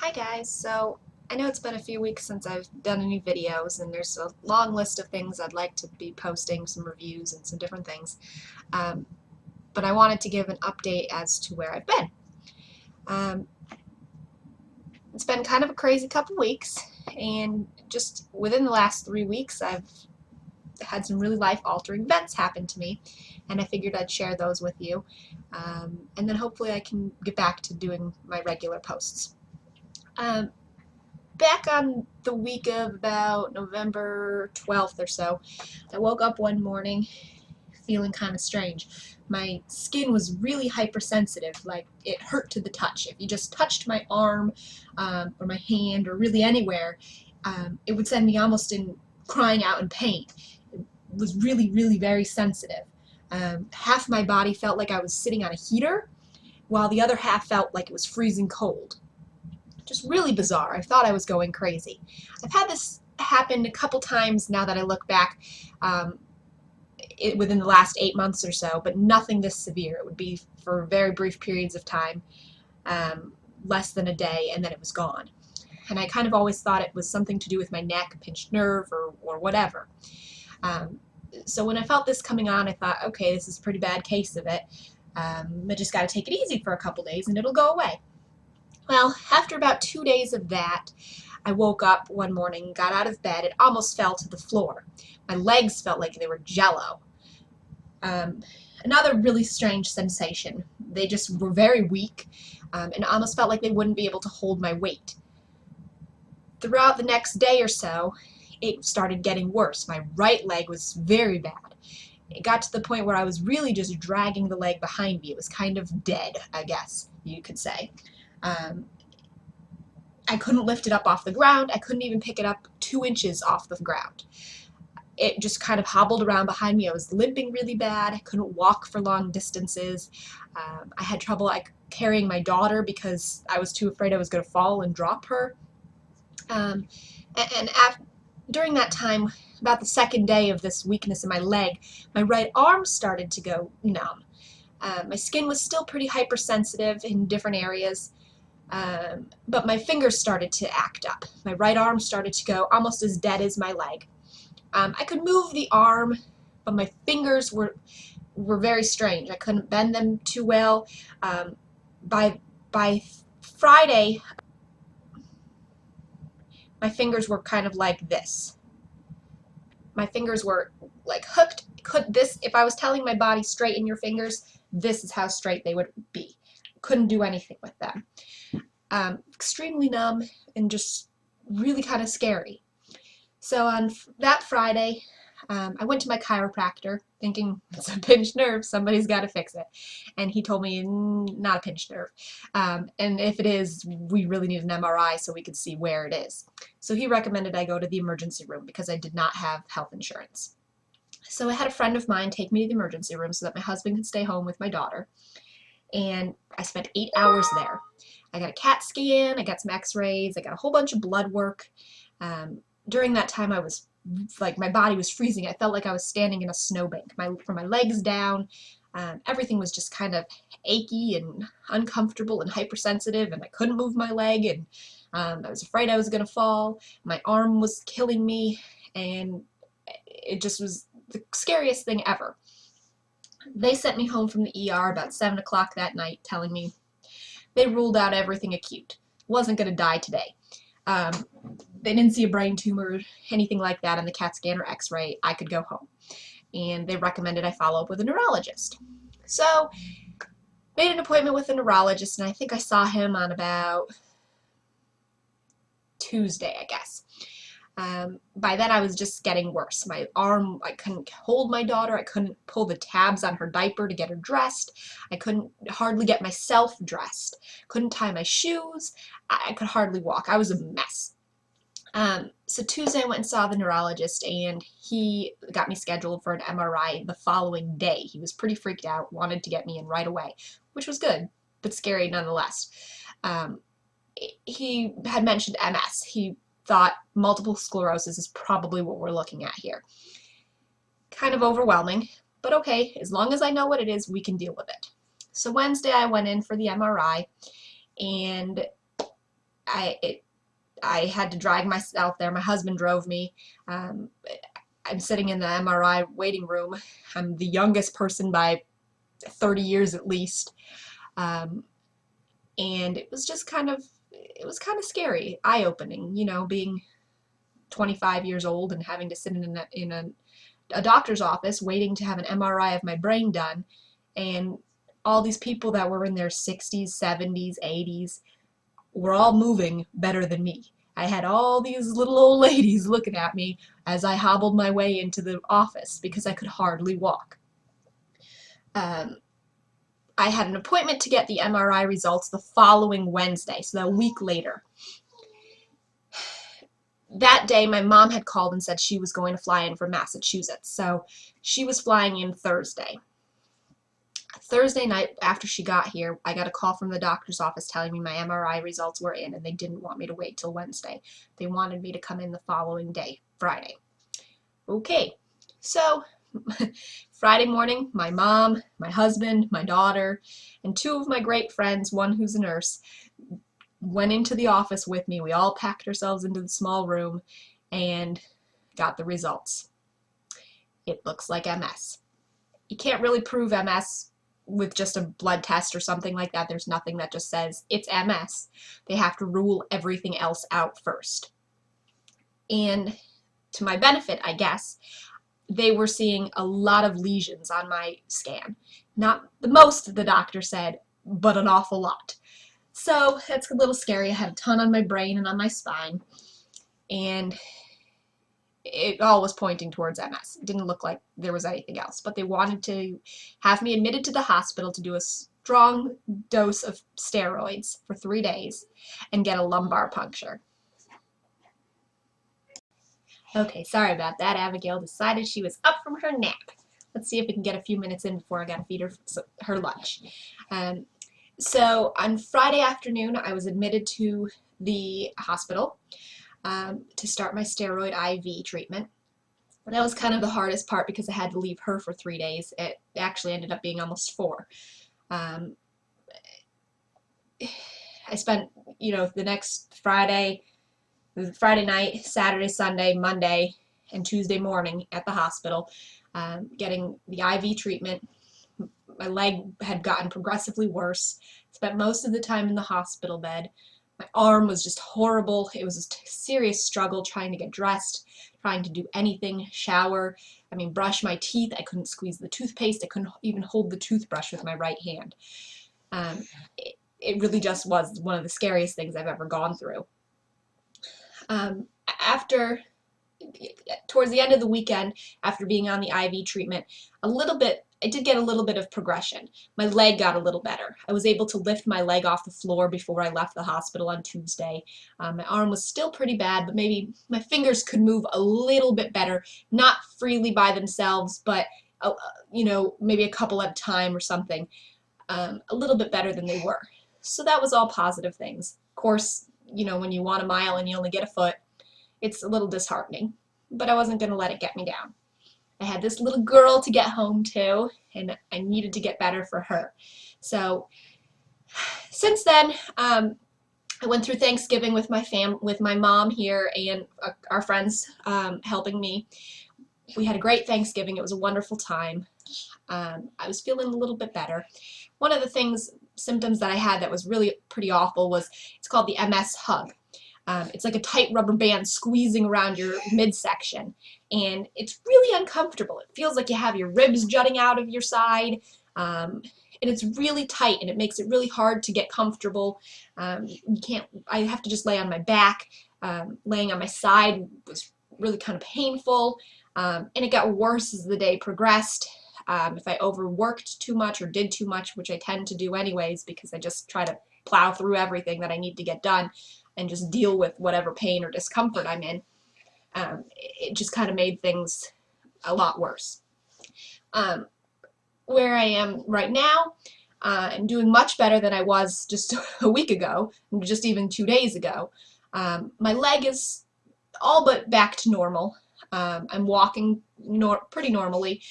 Hi guys, so I know it's been a few weeks since I've done any videos and there's a long list of things I'd like to be posting, some reviews and some different things, um, but I wanted to give an update as to where I've been. Um, it's been kind of a crazy couple weeks, and just within the last 3 weeks I've had some really life-altering events happen to me, and I figured I'd share those with you, and then hopefully I can get back to doing my regular posts. Um, Back on the week of about November 12th or so, I woke up one morning feeling kind of strange. My skin was really hypersensitive, like it hurt to the touch. If you just touched my arm or my hand or really anywhere, it would send me almost in crying out in pain. It was really, really very sensitive. Half my body felt like I was sitting on a heater, while the other half felt like it was freezing cold. Just really bizarre. I thought I was going crazy. I've had this happen a couple times now that I look back within the last 8 months or so, but nothing this severe. It would be for very brief periods of time, less than a day, and then it was gone. And I kind of always thought it was something to do with my neck, pinched nerve, or whatever. Um, so when I felt this coming on, I thought, okay, this is a pretty bad case of it. I just got to take it easy for a couple days and it'll go away. Well, after about 2 days of that, I woke up one morning, got out of bed, it almost fell to the floor. My legs felt like they were jello. Um, Another really strange sensation. They just were very weak, and almost felt like they wouldn't be able to hold my weight. Throughout the next day or so, it started getting worse. My right leg was very bad. It got to the point where I was really just dragging the leg behind me. It was kind of dead, I guess you could say. Um, I couldn't lift it up off the ground. I couldn't even pick it up 2 inches off the ground. It just kind of hobbled around behind me. I was limping really bad. I couldn't walk for long distances. I had trouble carrying my daughter because I was too afraid I was going to fall and drop her. Um, and during that time, about the second day of this weakness in my leg, my right arm started to go numb. My skin was still pretty hypersensitive in different areas. But my fingers started to act up. My right arm started to go almost as dead as my leg. I could move the arm, but my fingers were very strange. I couldn't bend them too well. By Friday, my fingers were kind of like this. My fingers were like hooked. If I was telling my body straighten your fingers, this is how straight they would be. Couldn't do anything with them. Extremely numb and just really kind of scary. So on that Friday, I went to my chiropractor thinking it's a pinched nerve, somebody's got to fix it. And he told me, not a pinched nerve. And if it is, we really need an MRI so we could see where it is. So he recommended I go to the emergency room because I did not have health insurance. So I had a friend of mine take me to the emergency room so that my husband could stay home with my daughter. And I spent 8 hours there. I got a CAT scan, I got some x-rays, I got a whole bunch of blood work. During that time I was like, my body was freezing. I felt like I was standing in a snowbank. From my legs down, everything was just kind of achy and uncomfortable and hypersensitive, and I couldn't move my leg, and I was afraid I was going to fall. My arm was killing me, and it just was the scariest thing ever. They sent me home from the ER about 7 o'clock that night, telling me they ruled out everything acute. Wasn't going to die today. They didn't see a brain tumor, anything like that on the CAT scan or x-ray. I could go home. And they recommended I follow up with a neurologist. So, made an appointment with a neurologist, and I think I saw him on about Tuesday, I guess. By then I was just getting worse. My arm, I couldn't hold my daughter. I couldn't pull the tabs on her diaper to get her dressed. I couldn't hardly get myself dressed. Couldn't tie my shoes. I could hardly walk. I was a mess. So Tuesday I went and saw the neurologist, and he got me scheduled for an MRI the following day. He was pretty freaked out, wanted to get me in right away, which was good, but scary nonetheless. He had mentioned MS. He thought multiple sclerosis is probably what we're looking at here. Kind of overwhelming, but okay, as long as I know what it is, we can deal with it. So Wednesday I went in for the MRI, and I had to drag myself there. My husband drove me. I'm sitting in the MRI waiting room. I'm the youngest person by 30 years at least. Um, and it was just it was kind of scary, eye-opening, being 25 years old and having to sit in a doctor's office waiting to have an MRI of my brain done, and all these people that were in their 60s, 70s, 80s were all moving better than me. I had all these little old ladies looking at me as I hobbled my way into the office because I could hardly walk. I had an appointment to get the MRI results the following Wednesday, so a week later. That day, my mom had called and said she was going to fly in from Massachusetts, so she was flying in Thursday. Thursday night after she got here, I got a call from the doctor's office telling me my MRI results were in and they didn't want me to wait till Wednesday. They wanted me to come in the following day, Friday. Okay, so Friday morning, my mom, my husband, my daughter, and two of my great friends, one who's a nurse, went into the office with me. We all packed ourselves into the small room and got the results. It looks like MS. You can't really prove MS with just a blood test or something like that. There's nothing that just says it's MS. They have to rule everything else out first. And to my benefit, I guess, they were seeing a lot of lesions on my scan. Not the most, the doctor said, but an awful lot. So that's a little scary. I had a ton on my brain and on my spine, and it all was pointing towards MS. It didn't look like there was anything else, but they wanted to have me admitted to the hospital to do a strong dose of steroids for 3 days and get a lumbar puncture. Okay, sorry about that. Abigail decided she was up from her nap. Let's see if we can get a few minutes in before I gotta feed her lunch. So on Friday afternoon, I was admitted to the hospital to start my steroid IV treatment. That was kind of the hardest part because I had to leave her for 3 days. It actually ended up being almost 4. I spent, the next Friday night, Saturday, Sunday, Monday, and Tuesday morning at the hospital getting the IV treatment. My leg had gotten progressively worse. Spent most of the time in the hospital bed. My arm was just horrible. It was a serious struggle trying to get dressed, trying to do anything, shower, brush my teeth. I couldn't squeeze the toothpaste. I couldn't even hold the toothbrush with my right hand. It really just was one of the scariest things I've ever gone through. Towards the end of the weekend, after being on the IV treatment, I did get a little bit of progression. My leg got a little better. I was able to lift my leg off the floor before I left the hospital on Tuesday. My arm was still pretty bad, but maybe my fingers could move a little bit better, not freely by themselves, but maybe a couple at a time or something, a little bit better than they were. So that was all positive things. Of course, when you want a mile and you only get a foot, it's a little disheartening, but I wasn't going to let it get me down. I had this little girl to get home to, and I needed to get better for her. So since then, I went through Thanksgiving with my mom here and our friends helping me. We had a great Thanksgiving. It was a wonderful time. I was feeling a little bit better. One of the symptoms that I had that was really pretty awful it's called the MS hug. It's like a tight rubber band squeezing around your midsection, and it's really uncomfortable. It feels like you have your ribs jutting out of your side, and it's really tight, and it makes it really hard to get comfortable. I have to just lay on my back. Laying on my side was really kind of painful, and it got worse as the day progressed. If I overworked too much or did too much, which I tend to do anyways because I just try to plow through everything that I need to get done and just deal with whatever pain or discomfort I'm in, it just kind of made things a lot worse. Where I am right now, I'm doing much better than I was just a week ago, just even 2 days ago. My leg is all but back to normal. I'm walking pretty normally.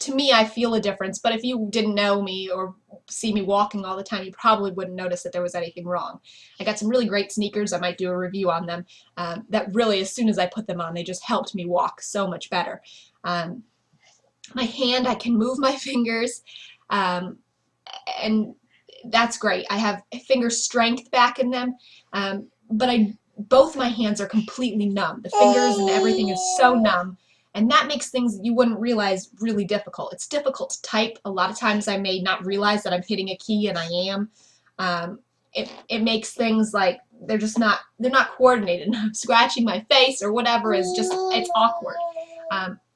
To me, I feel a difference, but if you didn't know me or see me walking all the time, you probably wouldn't notice that there was anything wrong. I got some really great sneakers. I might do a review on them. That really, as soon as I put them on, they just helped me walk so much better. My hand, I can move my fingers, and that's great. I have finger strength back in them, but both my hands are completely numb. The fingers and everything is so numb, and that makes things you wouldn't realize really difficult. It's difficult to type. A lot of times I may not realize that I'm hitting a key, and I am. It makes things like they're not coordinated. Scratching my face or whatever is just, it's awkward.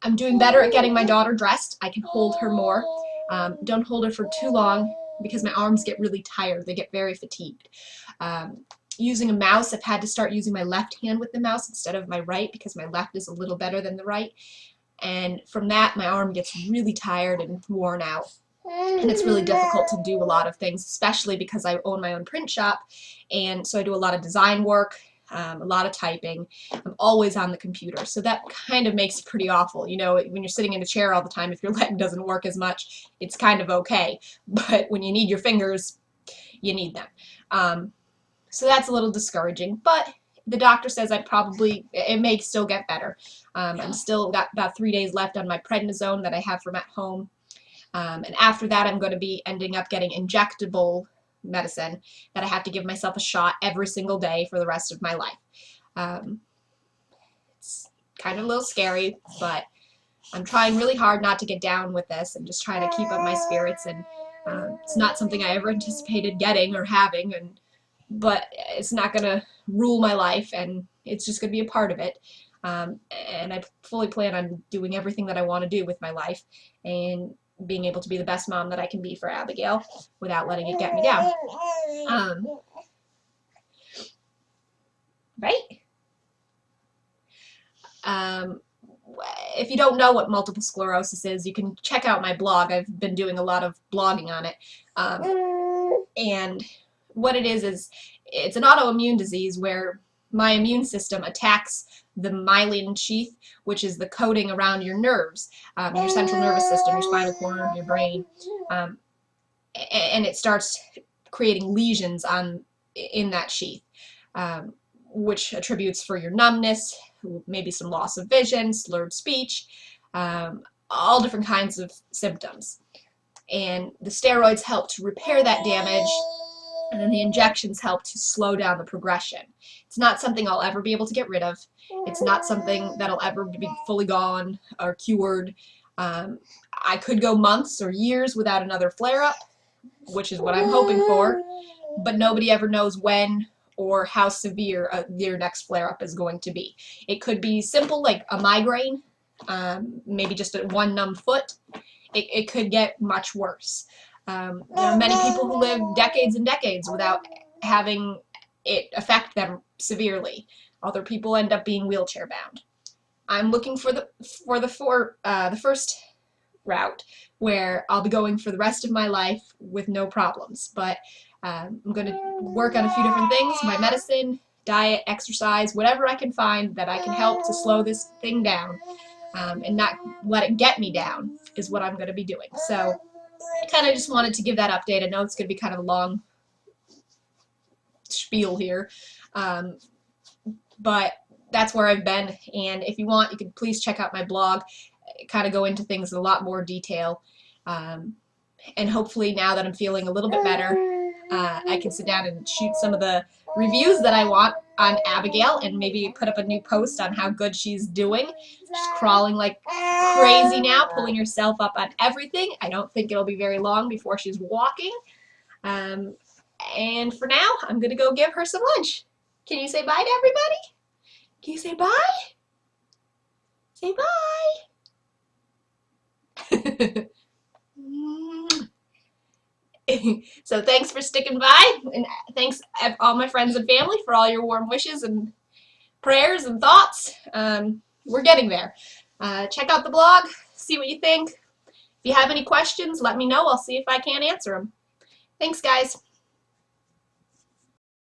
I'm doing better at getting my daughter dressed. I can hold her more. Don't hold her for too long because my arms get really tired. They get very fatigued. Using a mouse, I've had to start using my left hand with the mouse instead of my right because my left is a little better than the right. And from that, my arm gets really tired and worn out. And it's really difficult to do a lot of things, especially because I own my own print shop. And so I do a lot of design work, a lot of typing. I'm always on the computer. So that kind of makes it pretty awful. You know, when you're sitting in a chair all the time, if your leg doesn't work as much, it's kind of okay. But when you need your fingers, you need them. So that's a little discouraging, but the doctor says it may still get better. I'm still got about 3 days left on my prednisone that I have from at home. And after that, I'm going to be ending up getting injectable medicine that I have to give myself a shot every single day for the rest of my life. It's kind of a little scary, but I'm trying really hard not to get down with this and just trying to keep up my spirits. And it's not something I ever anticipated getting or having, but it's not going to rule my life, and it's just going to be a part of it. And I fully plan on doing everything that I want to do with my life and being able to be the best mom that I can be for Abigail without letting it get me down. Right? If you don't know what multiple sclerosis is, you can check out my blog. I've been doing a lot of blogging on it. And what it is it's an autoimmune disease where my immune system attacks the myelin sheath, which is the coating around your nerves, your central nervous system, your spinal cord, your brain, and it starts creating lesions in that sheath, which attributes for your numbness, maybe some loss of vision, slurred speech, all different kinds of symptoms. And the steroids help to repair that damage, and then the injections help to slow down the progression. It's not something I'll ever be able to get rid of. It's not something that'll ever be fully gone or cured. I could go months or years without another flare-up, which is what I'm hoping for, but nobody ever knows when or how severe your next flare-up is going to be. It could be simple, like a migraine, maybe just one numb foot. It could get much worse. There are many people who live decades and decades without having it affect them severely. Other people end up being wheelchair bound. I'm looking for the first route, where I'll be going for the rest of my life with no problems. But I'm going to work on a few different things: my medicine, diet, exercise, whatever I can find that I can help to slow this thing down and not let it get me down is what I'm going to be doing. So I kind of just wanted to give that update. I know it's going to be kind of a long spiel here, but that's where I've been. And if you want, you can please check out my blog. Kind of go into things in a lot more detail. And hopefully now that I'm feeling a little bit better, I can sit down and shoot some of the reviews that I want on Abigail and maybe put up a new post on how good she's doing. She's crawling like crazy now, pulling herself up on everything. I don't think it'll be very long before she's walking. And for now, I'm going to go give her some lunch. Can you say bye to everybody? Can you say bye? Say bye. So thanks for sticking by, and thanks all my friends and family for all your warm wishes and prayers and thoughts. We're getting there. Check out the blog, see what you think. If you have any questions, let me know. I'll see if I can answer them. Thanks, guys.